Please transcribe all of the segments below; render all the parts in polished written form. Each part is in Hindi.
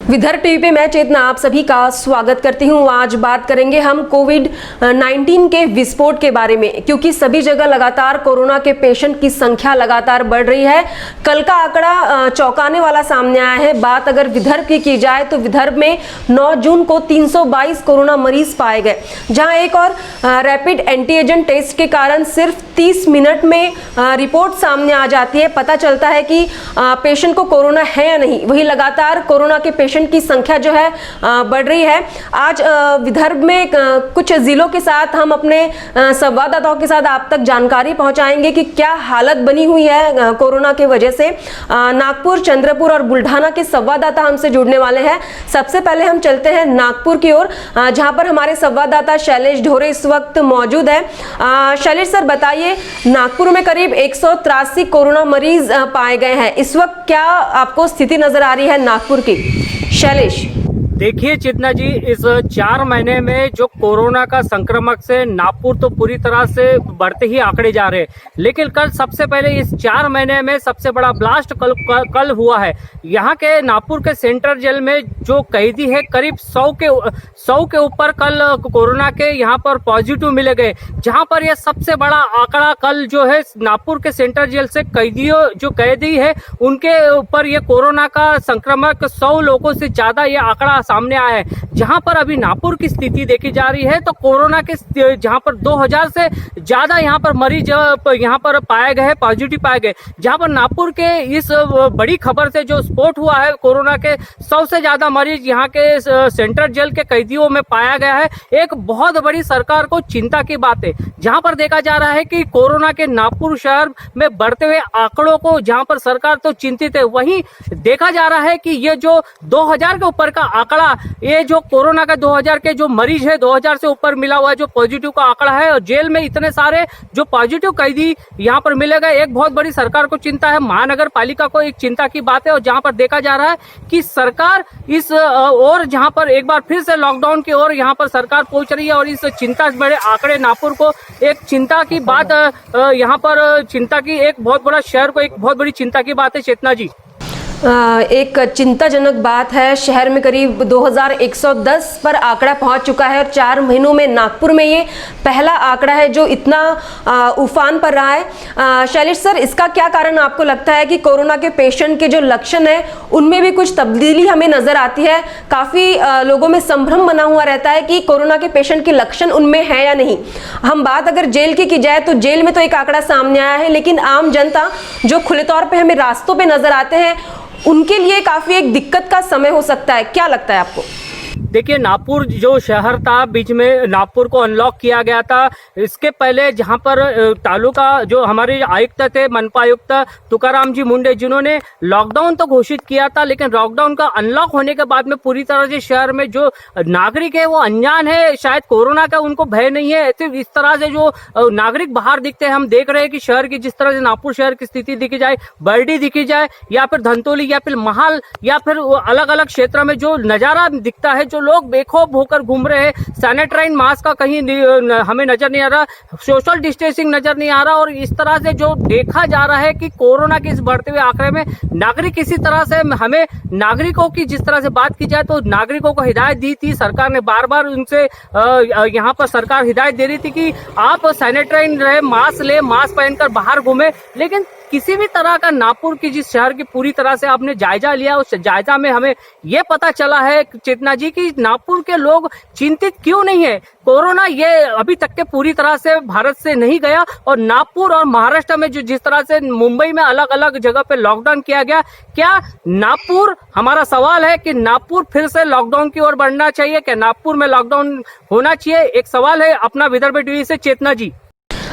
विदर्भ टीवी पे मैं चेतना आप सभी का स्वागत करती हूँ। आज बात करेंगे हम कोविड-19 के विस्फोट के बारे में, क्योंकि सभी जगह लगातार कोरोना के पेशेंट की संख्या लगातार बढ़ रही है। कल का आंकड़ा चौंकाने वाला सामने आया है। बात अगर विदर्भ की जाए तो विदर्भ में 9 जून को 322 कोरोना मरीज पाए गए, जहां एक और रैपिड एंटीजन टेस्ट के कारण सिर्फ 30 मिनट में रिपोर्ट सामने आ जाती है, पता चलता है कि पेशेंट को कोरोना है या नहीं। वही लगातार कोरोना के पेशेंट की संख्या जो है बढ़ रही है। आज विदर्भ में कुछ जिलों के साथ हम अपने संवाददाताओं के साथ आप तक जानकारी पहुंचाएंगे कि क्या हालत बनी हुई है कोरोना की वजह से। नागपुर, चंद्रपुर और बुल्ढाना के संवाददाता हमसे जुड़ने वाले हैं। सबसे पहले हम चलते हैं नागपुर की ओर, जहां पर हमारे संवाददाता शैलेश ढोरे इस वक्त मौजूद है। शैलेश सर, बताइए, नागपुर में करीब 183 कोरोना मरीज पाए गए हैं। इस वक्त क्या आपको स्थिति नजर आ रही है नागपुर की? शैलेश, देखिए चेतना जी, इस 4 महीने में जो कोरोना का संक्रमण से नागपुर तो पूरी तरह से बढ़ते ही आंकड़े जा रहे हैं, लेकिन कल सबसे पहले इस 4 महीने में सबसे बड़ा ब्लास्ट कल हुआ है। यहाँ के नागपुर के सेंट्रल जेल में जो कैदी है करीब 100 के ऊपर कल कोरोना के यहाँ पर पॉजिटिव मिले गए, जहाँ पर यह सबसे बड़ा आंकड़ा कल जो है नागपुर के सेंट्रल जेल से कैदी है उनके ऊपर ये कोरोना का संक्रमण 100 लोगों से ज्यादा ये आंकड़ा सामने आया है। जहां पर अभी नागपुर की स्थिति देखी जा रही है तो कोरोना के जहां पर 2000 से ज्यादा यहां पर मरीज यहां पर पाए गए, पॉजिटिव पाए गए। जहां पर नागपुर के इस बड़ी खबर से जो स्फोट हुआ है, कोरोना के 100 से ज्यादा मरीज यहां के सेंट्रल जेल के कैदियों में पाया गया है। एक बहुत बड़ी सरकार को चिंता की बात है, जहां पर देखा जा रहा है कि कोरोना के नागपुर शहर में बढ़ते हुए आंकड़ों को जहां पर सरकार तो चिंतित है, वहीं देखा जा रहा है कि ये जो 2000 के ऊपर का आंकड़ा, ये जो कोरोना का 2000 के जो मरीज है, 2000 से ऊपर मिला हुआ है जो पॉजिटिव का आंकड़ा है, और जेल में इतने सारे जो पॉजिटिव कैदी यहाँ पर मिले गए, एक बहुत बड़ी सरकार को चिंता है, महानगर पालिका को एक चिंता की बात है। और जहाँ पर देखा जा रहा है कि सरकार इस और जहाँ पर एक बार फिर से लॉकडाउन की ओर यहाँ पर सरकार पहुंच रही है, और इस चिंता बड़े आंकड़े नागपुर को एक चिंता की बात, यहाँ पर चिंता की एक बहुत बड़ा शहर को एक बहुत बड़ी चिंता की बात है। चेतना जी, एक चिंताजनक बात है। शहर में करीब 2110 पर आंकड़ा पहुंच चुका है, और 4 महीनों में नागपुर में ये पहला आंकड़ा है जो इतना उफान पर रहा है। शैलेश सर, इसका क्या कारण आपको लगता है कि कोरोना के पेशेंट के जो लक्षण है उनमें भी कुछ तब्दीली हमें नजर आती है? काफी लोगों में संभ्रम बना हुआ रहता है कि कोरोना के पेशेंट के लक्षण उनमें है या नहीं। हम बात अगर जेल की जाए तो जेल में तो एक आंकड़ा सामने आया है, लेकिन आम जनता जो खुले तौर पर हमें रास्तों पर नजर आते हैं उनके लिए काफी एक दिक्कत का समय हो सकता है। क्या लगता है आपको? देखिए, नागपुर जो शहर था, बीच में नागपुर को अनलॉक किया गया था। इसके पहले जहां पर तालुका जो हमारे आयुक्त थे, मनपा आयुक्त तुकाराम जी मुंडे, जिन्होंने लॉकडाउन तो घोषित किया था, लेकिन लॉकडाउन का अनलॉक होने के बाद में पूरी तरह से शहर में जो नागरिक है वो अनजान है, शायद कोरोना का उनको भय नहीं है। सिर्फ इस तरह से जो नागरिक बाहर दिखते हैं, हम देख रहे हैं कि शहर की जिस तरह से नागपुर शहर की स्थिति दिखी जाए, बर्डी दिखी जाए, या फिर धंतोली, या फिर महाल, या फिर अलग अलग क्षेत्र में जो नजारा दिखता है, जो लोग बेखौफ होकर घूम रहे हैं, सैनिटाइज मास्क का कहीं हमें नजर नहीं आ रहा, सोशल डिस्टेंसिंग नजर नहीं आ रहा, और इस तरह से जो देखा जा रहा है कि कोरोना के इस बढ़ते हुए आंकड़े में नागरिक इसी तरह से, हमें नागरिकों की जिस तरह से बात की जाए तो नागरिकों को हिदायत दी थी सरकार ने, बार बार उनसे यहाँ पर सरकार हिदायत दे रही थी कि आप सैनिटाइज रहे, मास्क ले, मास्क पहनकर बाहर घूमे, लेकिन किसी भी तरह का नागपुर की जिस शहर की पूरी तरह से आपने जायजा लिया, उस जायजा में हमें यह पता चला है चेतना जी कि नागपुर के लोग चिंतित क्यों नहीं है। कोरोना ये अभी तक के पूरी तरह से भारत से नहीं गया, और नागपुर और महाराष्ट्र में जो जिस तरह से मुंबई में अलग अलग जगह पे लॉकडाउन किया गया, क्या नागपुर, हमारा सवाल है कि नागपुर फिर से लॉकडाउन की ओर बढ़ना चाहिए? क्या नागपुर में लॉकडाउन होना चाहिए? एक सवाल है अपना विदर्भ टीवी से। चेतना जी,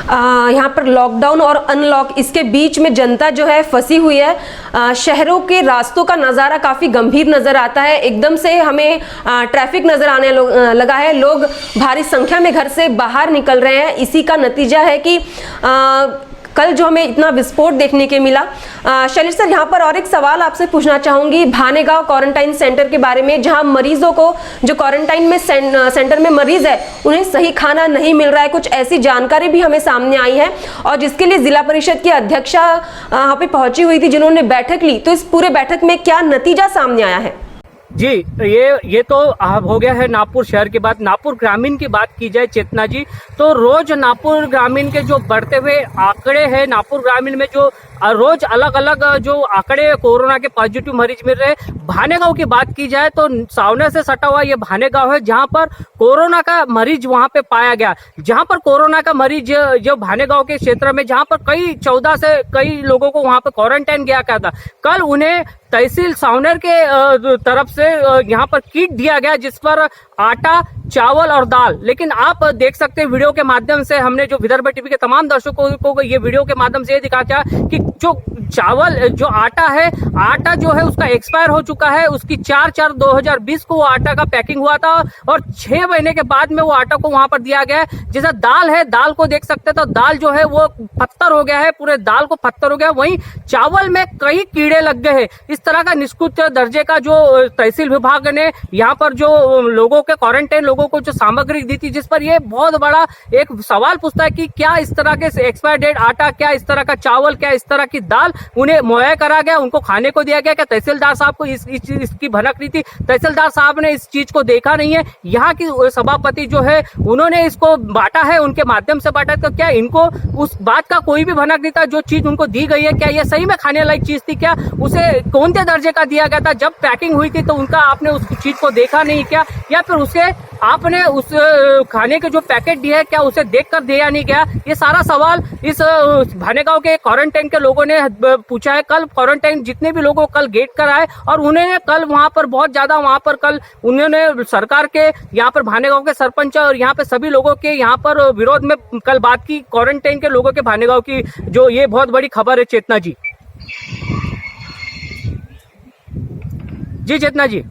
यहाँ पर लॉकडाउन और अनलॉक, इसके बीच में जनता जो है फंसी हुई है। शहरों के रास्तों का नज़ारा काफ़ी गंभीर नज़र आता है। एकदम से हमें ट्रैफिक नज़र आने लगा है, लोग भारी संख्या में घर से बाहर निकल रहे हैं। इसी का नतीजा है कि कल जो हमें इतना विस्फोट देखने के मिला। शैलेश सर, यहाँ पर और एक सवाल आपसे पूछना चाहूंगी भानेगांव क्वारंटाइन सेंटर के बारे में, जहाँ मरीजों को, जो क्वारंटाइन में सेंटर में मरीज है, उन्हें सही खाना नहीं मिल रहा है। कुछ ऐसी जानकारी भी हमें सामने आई है, और जिसके लिए जिला परिषद की अध्यक्षा यहाँ पे पहुंची हुई थी, जिन्होंने बैठक ली। तो इस पूरे बैठक में क्या नतीजा सामने आया है? जी, ये तो हो गया है नागपुर शहर की बात। नागपुर ग्रामीण की बात की जाए चेतना जी, तो रोज नागपुर ग्रामीण के जो बढ़ते हुए आंकड़े हैं, नागपुर ग्रामीण में जो रोज अलग अलग जो आंकड़े कोरोना के पॉजिटिव मरीज मिल रहे हैं। भानेगांव की बात की जाए तो सावनेर से सटा हुआ ये भानेगांव है, जहां पर कोरोना का मरीज वहां पे पाया गया। जहां पर कोरोना का मरीज जो भानेगांव के क्षेत्र में, जहां पर कई 14 से कई लोगों को वहां पर क्वारंटाइन किया गया था, कल उन्हें तहसील सावनेर के तरफ से यहाँ पर किट दिया गया, जिस पर आटा, चावल और दाल। लेकिन आप देख सकते हैं वीडियो के माध्यम से, हमने जो विदर्भ टीवी के तमाम दर्शकों को ये वीडियो के माध्यम से ये दिखाया कि जो चावल, जो आटा है, आटा जो है उसका एक्सपायर हो चुका है। उसकी 4/4/2020 को वो आटा का पैकिंग हुआ था और 6 महीने के बाद में वो आटा को वहां पर दिया गया है। जैसा दाल है, दाल को देख सकते हैं तो दाल जो है वो पत्थर हो गया है, पूरे दाल को पत्थर हो गया। वहीं चावल में कई कीड़े लग गए हैं। इस तरह का निष्कुच दर्जे का जो तहसील विभाग ने यहाँ पर जो लोगों के क्वारंटाइन लोगों को जो सामग्री दी थी, जिस पर ये बहुत बड़ा एक सवाल पूछता है कि क्या इस तरह के एक्सपायर डेट आटा, क्या इस तरह का चावल, क्या इस तरह की दाल उन्हें मुहैया करा गया, उनको खाने को दिया गया? क्या तहसीलदार साहब को इसकी भनक नहीं थी? तहसीलदार साहब ने इस चीज को देखा नहीं है? यहाँ की सभापति जो है उन्होंने इसको बांटा है, उनके माध्यम से बांटा है, तो क्या इनको उस बात का कोई भी भनक नहीं था? जो चीज उनको दी गई है, क्या ये सही में खाने लायक चीज थी? क्या उसे कौन से दर्जे का दिया गया था? जब पैकिंग हुई थी तो उनका आपने उस चीज को देखा नहीं क्या? या फिर उसे आपने उस खाने के जो पैकेट दिया है, क्या उसे देखकर दिया नहीं गया? ये सारा सवाल इस भानेगांव के क्वारंटाइन के लोगों ने पूछा है। कल क्वारंटाइन जितने भी लोगों कल गेट कर आए और उन्होंने कल वहां पर बहुत ज्यादा कल उन्होंने सरकार के यहाँ पर भानेगांव के सरपंच और यहाँ पे सभी लोगों के यहाँ पर विरोध में कल बात की, क्वारंटाइन के लोगों के भानेगांव की। जो ये बहुत बड़ी खबर है चेतना जी। जी चेतना जी।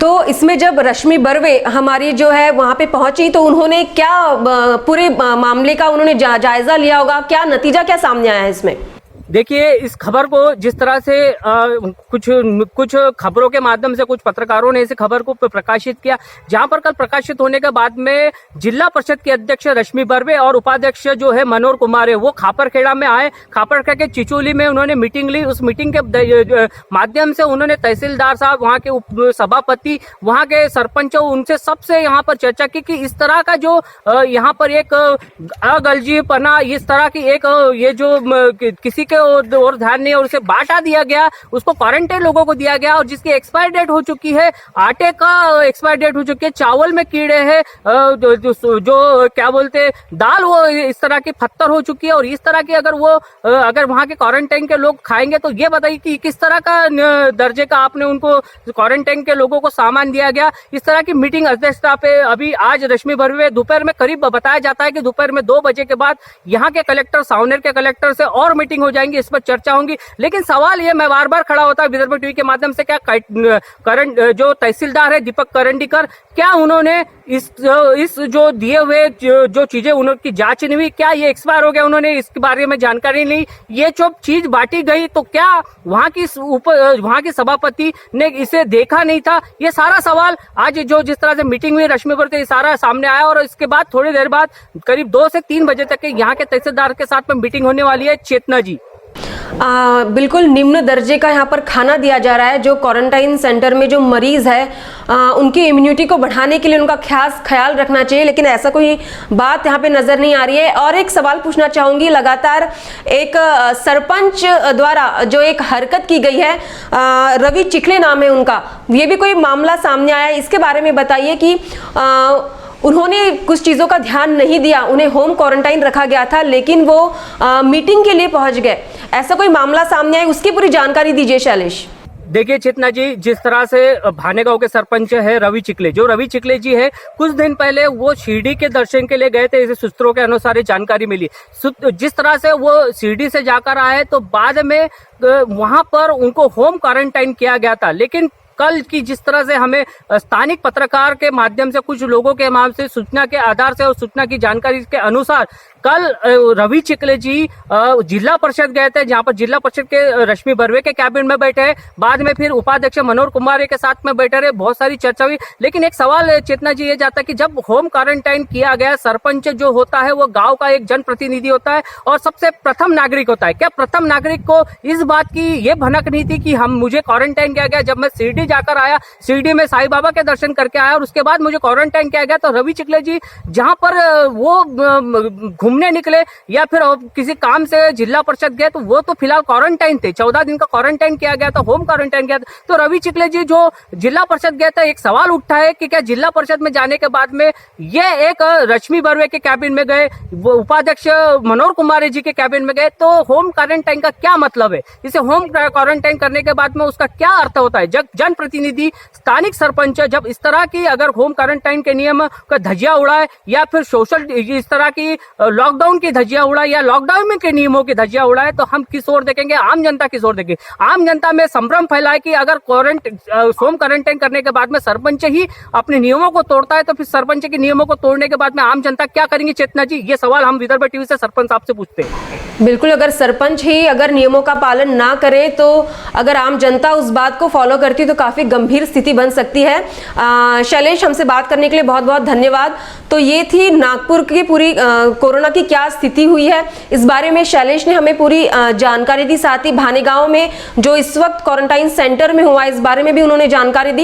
तो इसमें जब रश्मि बर्वे हमारी जो है वहां पे पहुंची तो उन्होंने क्या पूरे मामले का उन्होंने जायजा लिया होगा? क्या नतीजा क्या सामने आया है इसमें? देखिए, इस खबर को जिस तरह से कुछ खबरों के माध्यम से कुछ पत्रकारों ने इस खबर को प्रकाशित किया, जहां पर कल प्रकाशित होने के बाद में जिला परिषद के अध्यक्ष रश्मि बर्वे और उपाध्यक्ष जो है मनोहर कुमार है, वो खापरखेड़ा में आए। खापरखेड़ा के चिचोली में उन्होंने मीटिंग ली। उस मीटिंग के माध्यम से उन्होंने तहसीलदार साहब, वहां के सभापति, वहां के सरपंच, उनसे सबसे यहाँ पर चर्चा की कि इस तरह का जो यहाँ पर एक अगलजीपना, इस तरह की एक ये जो किसी के और ध्यान नहीं, और उसे बांटा दिया गया, उसको क्वारंटाइन लोगों को दिया गया, और जिसकी एक्सपायर डेट हो चुकी है, आटे का एक्सपायर डेट हो चुकी है, चावल में कीड़े हैं, जो क्या बोलते दाल, वो इस तरह की पत्थर हो चुकी है। और इस तरह की अगर वहां के क्वारंटाइन के लोग खाएंगे तो ये बताइए कि किस तरह का दर्जे का आपने उनको क्वारंटाइन के लोगों को सामान दिया गया। इस तरह की मीटिंग अध्यक्षता पे अभी आज रश्मि बर्वे दोपहर में करीब बताया जाता है कि दोपहर में 2 बजे के बाद यहाँ के कलेक्टर, सावनेर के कलेक्टर से और मीटिंग हो जाएंगी, इस पर चर्चा होंगी। लेकिन सवाल ये मैं बार बार खड़ा होता है विदर्भ टीवी के माध्यम से, क्या करंट जो तहसीलदार है दीपक करंडीकर, क्या उन्होंने इस जो दिए हुए जो चीजें उनकी जांच नहीं हुई? क्या ये एक्सपायर हो गया? उन्होंने इसके बारे में जानकारी नहीं, ये जो चीज बांटी गई तो क्या वहां की सभापति ने इसे देखा नहीं था? ये सारा सवाल आज जो जिस तरह से मीटिंग हुई रश्मि बर्वे, सारा सामने आया। और इसके बाद थोड़ी देर बाद करीब 2 से 3 बजे तक यहाँ के तहसीलदार के साथ में मीटिंग होने वाली है। चेतना जी। बिल्कुल निम्न दर्जे का यहाँ पर खाना दिया जा रहा है। जो क्वारंटाइन सेंटर में जो मरीज है उनकी इम्यूनिटी को बढ़ाने के लिए उनका खास ख्याल रखना चाहिए, लेकिन ऐसा कोई बात यहाँ पे नजर नहीं आ रही है। और एक सवाल पूछना चाहूंगी, लगातार एक सरपंच द्वारा जो एक हरकत की गई है, रवि चिखले नाम है उनका, ये भी कोई मामला सामने आया है, इसके बारे में बताइए कि उन्होंने कुछ चीज़ों का ध्यान नहीं दिया, उन्हें होम क्वारंटाइन रखा गया था, लेकिन वो मीटिंग के लिए पहुंच गए। ऐसा कोई मामला सामने आया, उसकी पूरी जानकारी दीजिए शैलेश। देखिए चेतना जी, जिस तरह से भानेगांव के सरपंच है रवि चिखले, जो रवि चिखले जी है, कुछ दिन पहले वो शिरडी के दर्शन के लिए गए थे, इसे सूत्रों के अनुसार जानकारी मिली। जिस तरह से वो शिरडी से जाकर आए तो बाद में वहां पर उनको होम क्वारंटाइन किया गया था, लेकिन कल की जिस तरह से हमें स्थानिक पत्रकार के माध्यम से कुछ लोगों के माध्यम से सूचना के आधार से और सूचना की जानकारी के अनुसार कल रवि चिखले जी जिला परिषद गए थे, जहां पर जिला परिषद के रश्मि बर्वे के कैबिन में बैठे, बाद में फिर उपाध्यक्ष मनोहर कुमार के साथ में बैठे रहे, बहुत सारी चर्चा हुई। लेकिन एक सवाल चेतना जी ये जाता है कि जब होम क्वारंटाइन किया गया, सरपंच जो होता है वो गांव का एक जनप्रतिनिधि होता है और सबसे प्रथम नागरिक होता है। क्या प्रथम नागरिक को इस बात की ये भनक नहीं थी कि मुझे क्वारंटाइन किया गया? जब मैं शिरडी जाकर आया, शिरडी में साईं बाबा के दर्शन करके आया और उसके बाद मुझे क्वारंटाइन किया गया, तो रवि चिखले जी जहां पर वो घूमने निकले या फिर किसी काम से जिला परिषद गए, तो वो तो फिलहाल क्वारंटाइन थे, 14 दिन का क्वारंटाइन किया गया था, होम क्वारंटाइन किया था। तो रवि चिखले जी जो जिला परिषद गए थे, एक सवाल उठा है कि क्या जिला परिषद में जाने के बाद में ये एक रश्मि बर्वे के कैबिन में गए, वो उपाध्यक्ष मनोहर कुमार जी के कैबिन में गए, तो होम क्वारंटाइन का क्या मतलब है? इसे होम क्वारंटाइन करने के बाद में उसका क्या अर्थ होता है? जब जनप्रतिनिधि स्थानिक सरपंच जब इस तरह की अगर होम क्वारंटाइन के नियम का धज्जियां उड़ाए या फिर सोशल इस तरह की लॉकडाउन की धज्जियां उड़ाए या लॉकडाउन के नियमों की धज्जियां उड़ाए, तो हम किस ओर देखेंगे? आम जनता किस ओर देखेंगे? आम जनता में संभ्रम फैलाए कि अगर होम क्वारंटाइन करने के बाद में सरपंच ही अपने नियमों को तोड़ता है, तो फिर सरपंच के नियमों को तोड़ने के बाद में आम जनता क्या करेंगी? चेतना जी, ये सवाल हम विदर्भ टीवी से सरपंच साहब से पूछते हैं। बिल्कुल, अगर सरपंच ही अगर नियमों का पालन ना करे तो अगर आम जनता उस बात को फॉलो करती तो काफी गंभीर स्थिति बन सकती है। शैलेश, हमसे बात करने के लिए बहुत बहुत धन्यवाद। तो ये थी नागपुर की पूरी कोरोना की क्या स्थिति हुई है, इस बारे में शैलेश ने हमें पूरी जानकारी दी। साथ ही भानेगांव में जो इस वक्त क्वारंटाइन सेंटर में हुआ, इस बारे में भी उन्होंने जानकारी दी।